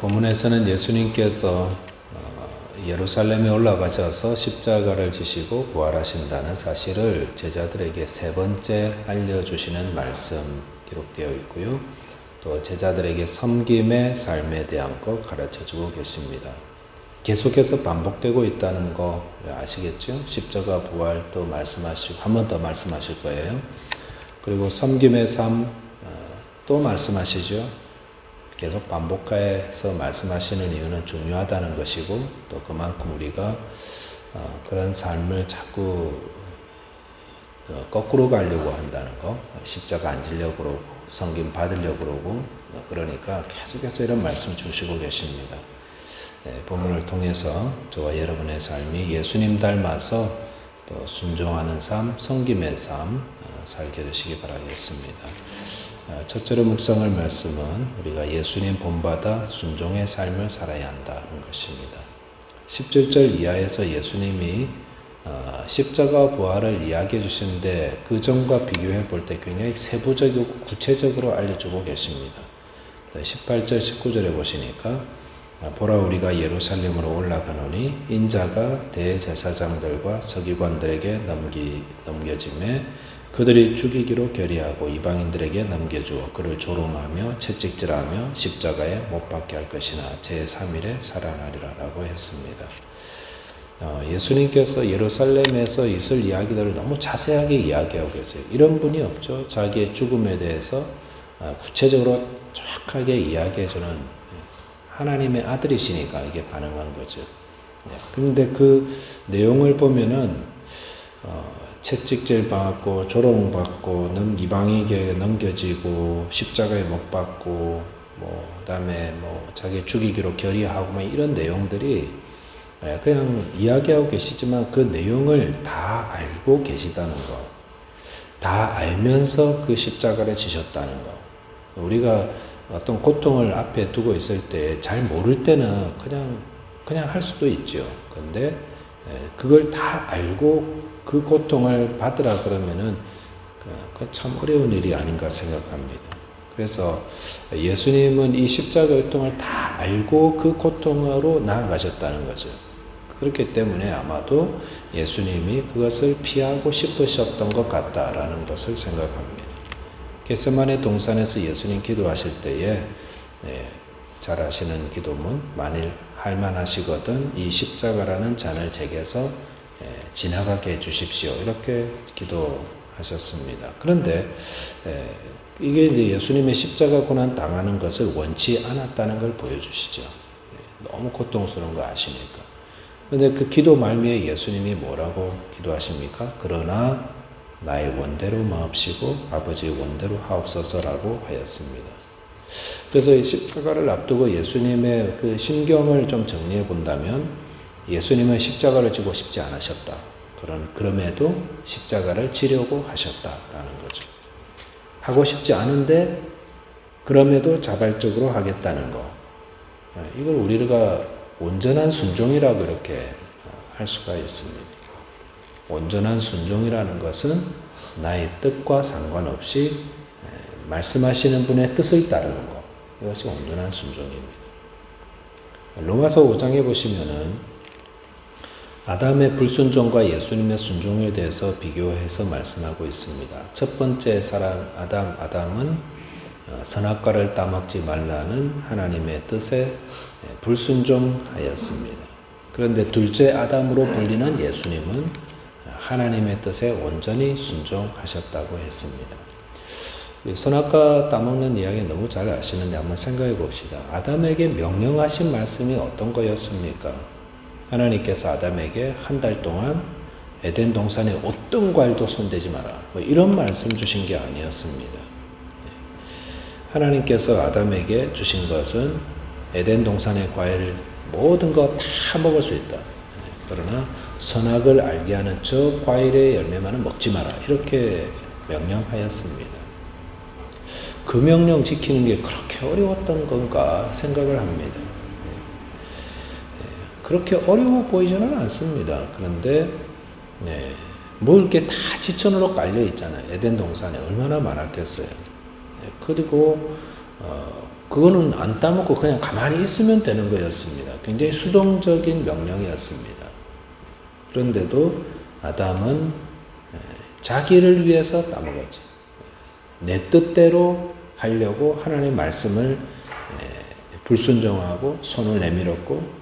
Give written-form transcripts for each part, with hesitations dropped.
본문에서는 예수님께서 예루살렘에 올라가셔서 십자가를 지시고 부활하신다는 사실을 제자들에게 세 번째 알려주시는 말씀 기록되어 있고요. 또 제자들에게 섬김의 삶에 대한 것 가르쳐주고 계십니다. 계속해서 반복되고 있다는 거 아시겠죠? 십자가 부활 또 말씀하시고 한 번 더 말씀하실 거예요. 그리고 섬김의 삶 또 말씀하시죠. 계속 반복해서 말씀하시는 이유는 중요하다는 것이고 또 그만큼 우리가 그런 삶을 자꾸 거꾸로 가려고 한다는 거, 십자가 안 지려고 그러고 섬김 받으려고 그러고 그러니까 계속해서 이런 말씀 주시고 계십니다. 본문을 통해서 저와 여러분의 삶이 예수님 닮아서 또 순종하는 삶, 섬김의 삶 살게 되시기 바라겠습니다. 첫째로 묵상할 말씀은 우리가 예수님 본받아 순종의 삶을 살아야 한다는 것입니다. 17절 이하에서 예수님이 십자가 부활을 이야기해 주시는데 그 전과 비교해 볼 때 굉장히 세부적이고 구체적으로 알려주고 계십니다. 18절, 19절에 보시니까 보라 우리가 예루살렘으로 올라가노니 인자가 대제사장들과 서기관들에게 넘겨짐에 그들이 죽이기로 결의하고 이방인들에게 넘겨주어 그를 조롱하며 채찍질하며 십자가에 못 박게 할 것이나 제3일에 살아나리라 라고 했습니다. 예수님께서 예루살렘에서 있을 이야기들을 너무 자세하게 이야기하고 계세요. 이런 분이 없죠. 자기의 죽음에 대해서 구체적으로 정확하게 이야기해주는 하나님의 아들이시니까 이게 가능한 거죠. 그런데 그 내용을 보면은 채찍질 받고 조롱받고 이방인에게 넘겨지고 십자가에 못 박고 그다음에 자기 죽이기로 결의하고 이런 내용들이 그냥 이야기하고 계시지만 그 내용을 다 알고 계시다는 거, 다 알면서 그 십자가를 지셨다는 거. 우리가 어떤 고통을 앞에 두고 있을 때 잘 모를 때는 그냥 할 수도 있죠. 근데 그걸 다 알고 그 고통을 받으라 그러면은 그 참 어려운 일이 아닌가 생각합니다. 그래서 예수님은 이 십자가의 고통을 다 알고 그 고통으로 나아가셨다는 거죠. 그렇기 때문에 아마도 예수님이 그것을 피하고 싶으셨던 것 같다라는 것을 생각합니다. 겟세마네 동산에서 예수님 기도하실 때에 잘 아시는 기도문 만일 할만하시거든 이 십자가라는 잔을 제게서 지나가게 해주십시오. 이렇게 기도하셨습니다. 그런데 이게 이제 예수님의 십자가 고난 당하는 것을 원치 않았다는 걸 보여주시죠. 너무 고통스러운 거 아시니까. 그런데 그 기도 말미에 예수님이 뭐라고 기도하십니까? 그러나 나의 원대로 마옵시고 아버지의 원대로 하옵소서라고 하였습니다. 그래서 이 십자가를 앞두고 예수님의 그 심경을 좀 정리해 본다면 예수님은 십자가를 지고 싶지 않으셨다. 그럼에도 십자가를 지려고 하셨다라는 거죠. 하고 싶지 않은데 그럼에도 자발적으로 하겠다는 거. 이걸 우리가 온전한 순종이라고 이렇게 할 수가 있습니다. 온전한 순종이라는 것은 나의 뜻과 상관없이 말씀하시는 분의 뜻을 따르는 것. 이것이 온전한 순종입니다. 로마서 5장에 보시면은 아담의 불순종과 예수님의 순종에 대해서 비교해서 말씀하고 있습니다. 첫 번째 사람 아담은 선악과를 따먹지 말라는 하나님의 뜻에 불순종하였습니다. 그런데 둘째 아담으로 불리는 예수님은 하나님의 뜻에 온전히 순종하셨다고 했습니다. 선악과 따먹는 이야기 너무 잘 아시는데 한번 생각해 봅시다. 아담에게 명령하신 말씀이 어떤 거였습니까? 하나님께서 아담에게 한 달 동안 에덴 동산에 어떤 과일도 손대지 마라. 이런 말씀 주신 게 아니었습니다. 하나님께서 아담에게 주신 것은 에덴 동산의 과일 모든 거 다 먹을 수 있다. 그러나 선악을 알게 하는 저 과일의 열매만은 먹지 마라. 이렇게 명령하였습니다. 그 명령 지키는 게 그렇게 어려웠던 건가 생각을 합니다. 그렇게 어려워 보이지는 않습니다. 그런데 뭐 이렇게 다 지천으로 깔려 있잖아요. 에덴 동산에 얼마나 많았겠어요. 그리고 그거는 안 따먹고 그냥 가만히 있으면 되는 거였습니다. 굉장히 수동적인 명령이었습니다. 그런데도 아담은 자기를 위해서 따먹었죠. 내 뜻대로 하려고 하나님의 말씀을 불순종하고 손을 내밀었고,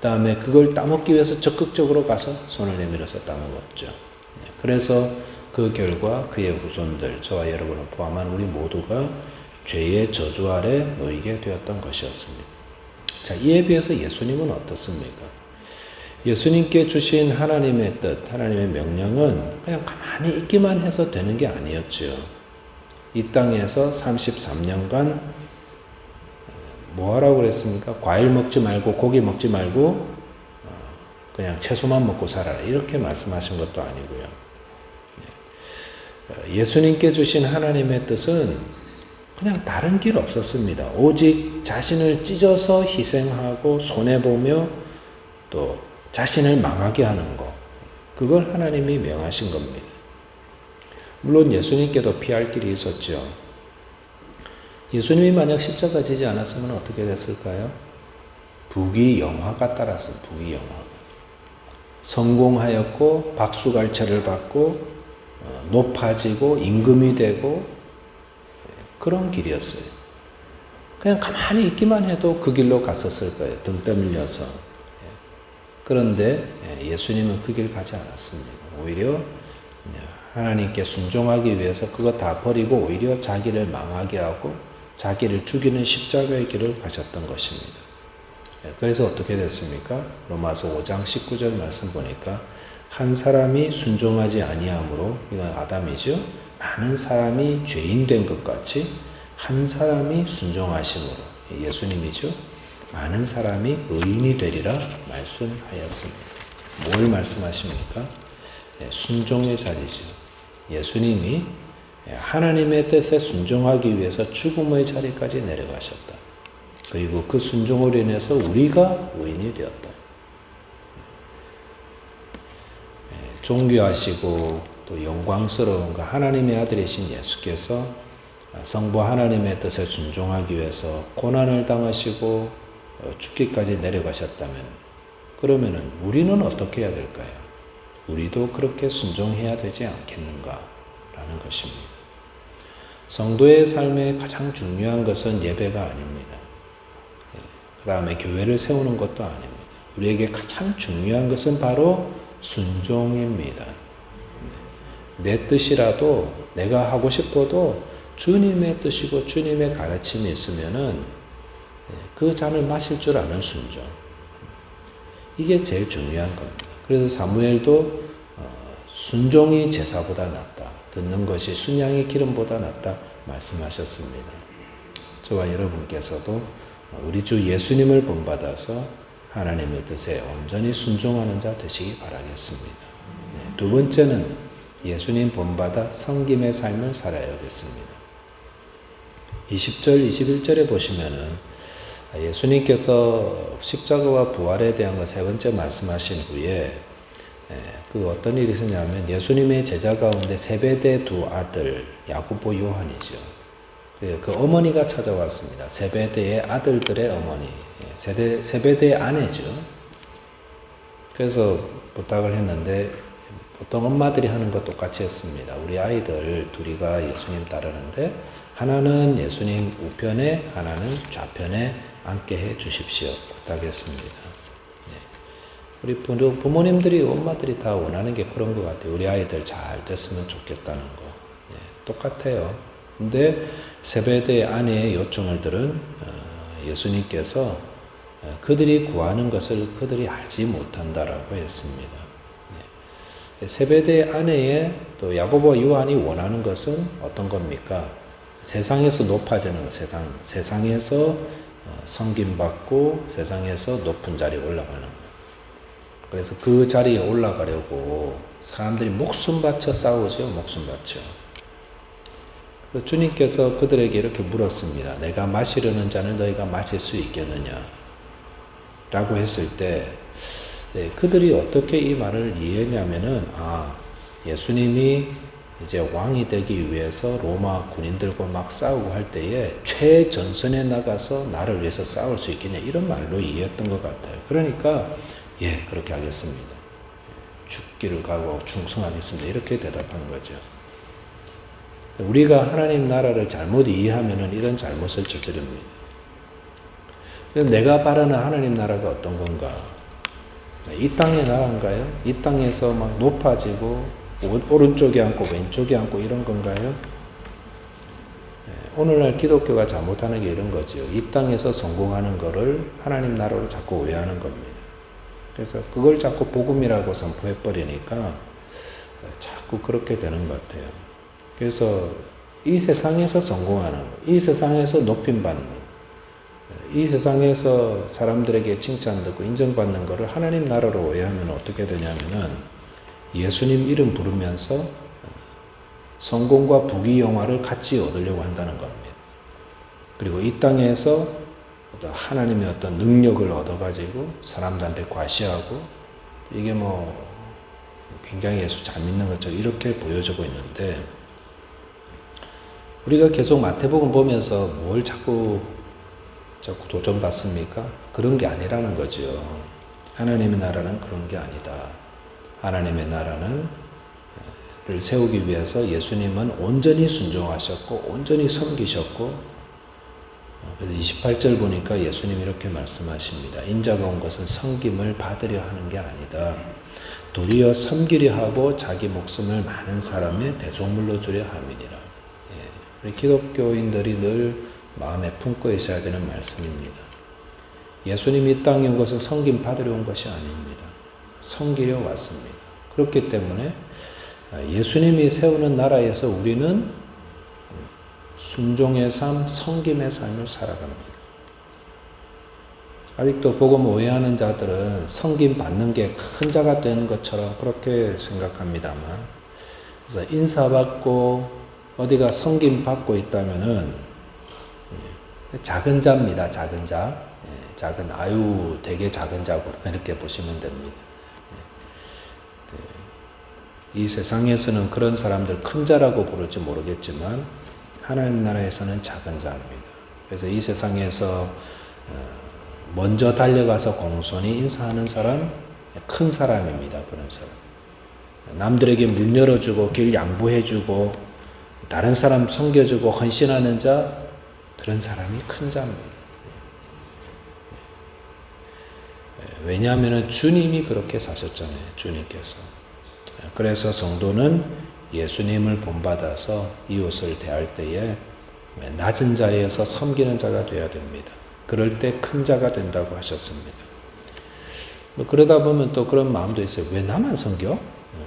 다음에 그걸 따먹기 위해서 적극적으로 가서 손을 내밀어서 따먹었죠. 그래서 그 결과 그의 후손들, 저와 여러분을 포함한 우리 모두가 죄의 저주 아래 놓이게 되었던 것이었습니다. 자, 이에 비해서 예수님은 어떻습니까? 예수님께 주신 하나님의 뜻, 하나님의 명령은 그냥 가만히 있기만 해서 되는 게 아니었죠. 이 땅에서 33년간 뭐 하라고 그랬습니까? 과일 먹지 말고 고기 먹지 말고 그냥 채소만 먹고 살아라, 이렇게 말씀하신 것도 아니고요. 예수님께 주신 하나님의 뜻은 그냥 다른 길 없었습니다. 오직 자신을 찢어서 희생하고 손해보며 또 자신을 망하게 하는 것, 그걸 하나님이 명하신 겁니다. 물론 예수님께도 피할 길이 있었죠. 예수님이 만약 십자가 지지 않았으면 어떻게 됐을까요? 부귀영화가 따랐어요. 부귀영화. 성공하였고 박수갈채를 받고 높아지고 임금이 되고 그런 길이었어요. 그냥 가만히 있기만 해도 그 길로 갔었을 거예요. 등 떠밀려서. 그런데 예수님은 그 길 가지 않았습니다. 오히려 하나님께 순종하기 위해서 그거 다 버리고 오히려 자기를 망하게 하고 자기를 죽이는 십자가의 길을 가셨던 것입니다. 그래서 어떻게 됐습니까? 로마서 5장 19절 말씀 보니까 한 사람이 순종하지 아니함으로, 이건 아담이죠. 많은 사람이 죄인 된 것 같이 한 사람이 순종하심으로, 예수님이죠. 많은 사람이 의인이 되리라 말씀하였습니다. 뭘 말씀하십니까? 순종의 자리죠. 예수님이 하나님의 뜻에 순종하기 위해서 죽음의 자리까지 내려가셨다. 그리고 그 순종으로 인해서 우리가 의인이 되었다. 존귀하시고 또 영광스러운 그 하나님의 아들이신 예수께서 성부 하나님의 뜻에 순종하기 위해서 고난을 당하시고 죽기까지 내려가셨다면, 그러면은 우리는 어떻게 해야 될까요? 우리도 그렇게 순종해야 되지 않겠는가 라는 것입니다. 성도의 삶에 가장 중요한 것은 예배가 아닙니다. 그 다음에 교회를 세우는 것도 아닙니다. 우리에게 가장 중요한 것은 바로 순종입니다. 내 뜻이라도 내가 하고 싶어도 주님의 뜻이고 주님의 가르침이 있으면은 그 잔을 마실 줄 아는 순종. 이게 제일 중요한 겁니다. 그래서 사무엘도 순종이 제사보다 낫다. 듣는 것이 순양의 기름보다 낫다 말씀하셨습니다. 저와 여러분께서도 우리 주 예수님을 본받아서 하나님의 뜻에 온전히 순종하는 자 되시기 바라겠습니다. 두 번째는 예수님 본받아 섬김의 삶을 살아야겠습니다. 20절, 21절에 보시면은 예수님께서 십자가와 부활에 대한 거 세 번째 말씀하신 후에 그 어떤 일이 있었냐면, 예수님의 제자 가운데 세베대 두 아들 야고보 요한이죠. 그 어머니가 찾아왔습니다. 세베대의 아들들의 어머니, 세베대의 아내죠. 그래서 부탁을 했는데 보통 엄마들이 하는 것 똑같이 했습니다. 우리 아이들 둘이가 예수님 따르는데 하나는 예수님 우편에 하나는 좌편에 앉게 해 주십시오. 부탁했습니다. 우리 부모님들이, 엄마들이 다 원하는 게 그런 것 같아요. 우리 아이들 잘 됐으면 좋겠다는 거. 똑같아요. 근데 세베대의 아내의 요청을 들은 예수님께서 그들이 구하는 것을 그들이 알지 못한다라고 했습니다. 세베대의 아내의 또 야고보와 요한이 원하는 것은 어떤 겁니까? 세상에서 높아지는 것, 세상에서 섬김받고 세상에서 높은 자리에 올라가는 것. 그래서 그 자리에 올라가려고 사람들이 목숨 바쳐 싸우죠. 목숨 바쳐. 주님께서 그들에게 이렇게 물었습니다. 내가 마시려는 잔을 너희가 마실 수 있겠느냐? 라고 했을 때 그들이 어떻게 이 말을 이해했냐면은, 예수님이 이제 왕이 되기 위해서 로마 군인들과 막 싸우고 할 때에 최전선에 나가서 나를 위해서 싸울 수 있겠냐 이런 말로 이해했던 것 같아요. 그러니까 예 그렇게 하겠습니다. 죽기를 각오하고 충성하겠습니다. 이렇게 대답한 거죠. 우리가 하나님 나라를 잘못 이해하면 이런 잘못을 저지릅니다. 내가 바라는 하나님 나라가 어떤 건가? 이 땅의 나라인가요? 이 땅에서 막 높아지고 오른쪽에 앉고 왼쪽에 앉고 이런 건가요? 오늘날 기독교가 잘못하는 게 이런 거죠. 이 땅에서 성공하는 거를 하나님 나라로 자꾸 오해하는 겁니다. 그래서 그걸 자꾸 복음이라고 선포해 버리니까 자꾸 그렇게 되는 것 같아요. 그래서 이 세상에서 성공하는, 이 세상에서 높임받는, 이 세상에서 사람들에게 칭찬받고 인정받는 것을 하나님 나라로 오해하면 어떻게 되냐면은 예수님 이름 부르면서 성공과 부귀영화를 같이 얻으려고 한다는 겁니다. 그리고 이 땅에서 어떤 하나님의 어떤 능력을 얻어가지고 사람들한테 과시하고 이게 뭐 굉장히 예수 잘 믿는 것처럼 이렇게 보여지고 있는데 우리가 계속 마태복음 보면서 뭘 자꾸 도전받습니까? 그런 게 아니라는 거죠. 하나님의 나라는 그런 게 아니다. 하나님의 나라는 를 세우기 위해서 예수님은 온전히 순종하셨고 온전히 섬기셨고 그래서 28절 보니까 예수님이 이렇게 말씀하십니다. 인자가 온 것은 섬김을 받으려 하는 게 아니다. 도리어 섬기려 하고 자기 목숨을 많은 사람의 대속물로 주려 함이니라. 우리 기독교인들이 늘 마음에 품고 있어야 되는 말씀입니다. 예수님이 이 땅에 온 것은 섬김 받으려 온 것이 아닙니다. 섬기려 왔습니다. 그렇기 때문에 예수님이 세우는 나라에서 우리는 순종의 삶, 섬김의 삶을 살아갑니다. 아직도 복음 오해하는 자들은 섬김 받는 게 큰 자가 되는 것처럼 그렇게 생각합니다만, 그래서 인사받고 어디가 섬김 받고 있다면은 작은 자입니다. 작은 자, 작은 아유 되게 작은 자고 이렇게 보시면 됩니다. 이 세상에서는 그런 사람들 큰 자라고 부를지 모르겠지만 하나님 나라에서는 작은 자입니다. 그래서 이 세상에서 먼저 달려가서 공손히 인사하는 사람 큰 사람입니다. 그런 사람. 남들에게 문 열어주고 길 양보해주고 다른 사람 섬겨주고 헌신하는 자 그런 사람이 큰 자입니다. 왜냐하면 주님이 그렇게 사셨잖아요. 주님께서. 그래서 성도는 예수님을 본받아서 이웃을 대할 때에 낮은 자리에서 섬기는 자가 되어야 됩니다. 그럴 때 큰 자가 된다고 하셨습니다. 그러다 보면 또 그런 마음도 있어요. 왜 나만 섬겨?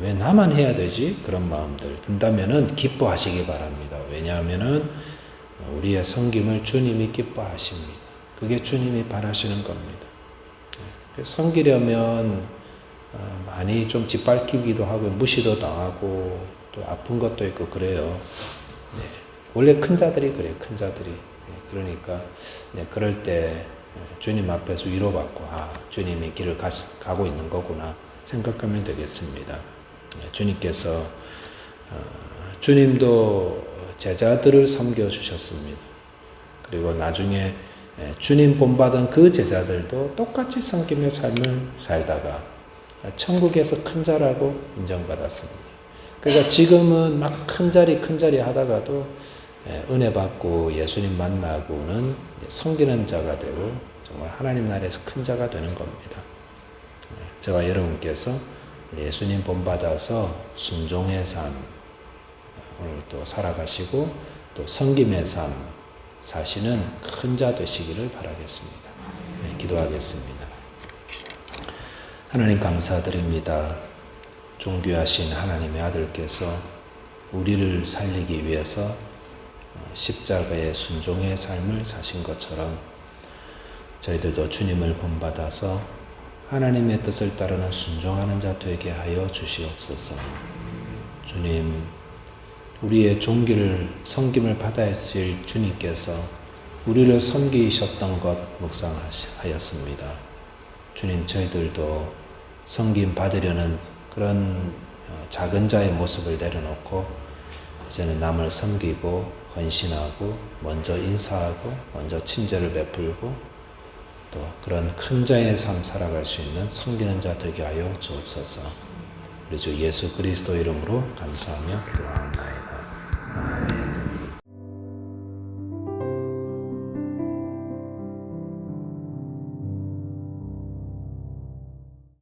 왜 나만 해야 되지? 그런 마음들 든다면은 기뻐하시기 바랍니다. 왜냐하면은 우리의 섬김을 주님이 기뻐하십니다. 그게 주님이 바라시는 겁니다. 섬기려면 많이 좀 짓밟히기도 하고 무시도 당하고 또 아픈 것도 있고 그래요. 원래 큰 자들이 그래요. 큰 자들이. 그러니까 그럴 때 주님 앞에서 위로받고 주님이 길을 가고 있는 거구나 생각하면 되겠습니다. 주님께서 주님도 제자들을 섬겨주셨습니다. 그리고 나중에 주님 본받은 그 제자들도 똑같이 섬김의 삶을 살다가 천국에서 큰 자라고 인정받았습니다. 그러니까 지금은 막 큰 자리 하다가도 은혜 받고 예수님 만나고는 섬기는 자가 되고 정말 하나님 나라에서 큰 자가 되는 겁니다. 저와 여러분께서 예수님 본받아서 순종의 삶 오늘 또 살아가시고 또 섬김의 삶 사시는 큰 자 되시기를 바라겠습니다. 기도하겠습니다. 하나님 감사드립니다. 존귀하신 하나님의 아들께서 우리를 살리기 위해서 십자가의 순종의 삶을 사신 것처럼 저희들도 주님을 본받아서 하나님의 뜻을 따르는 순종하는 자 되게 하여 주시옵소서. 주님, 우리의 종기를 섬김을 받아야 하실 주님께서 우리를 섬기셨던 것 묵상하였습니다. 주님, 저희들도 섬김 받으려는 그런 작은 자의 모습을 내려놓고 이제는 남을 섬기고 헌신하고 먼저 인사하고 먼저 친절을 베풀고 또 그런 큰 자의 삶 살아갈 수 있는 섬기는 자 되게 하여 주옵소서. 우리 주 예수 그리스도 이름으로 감사하며 기도하옵나이다. 아멘.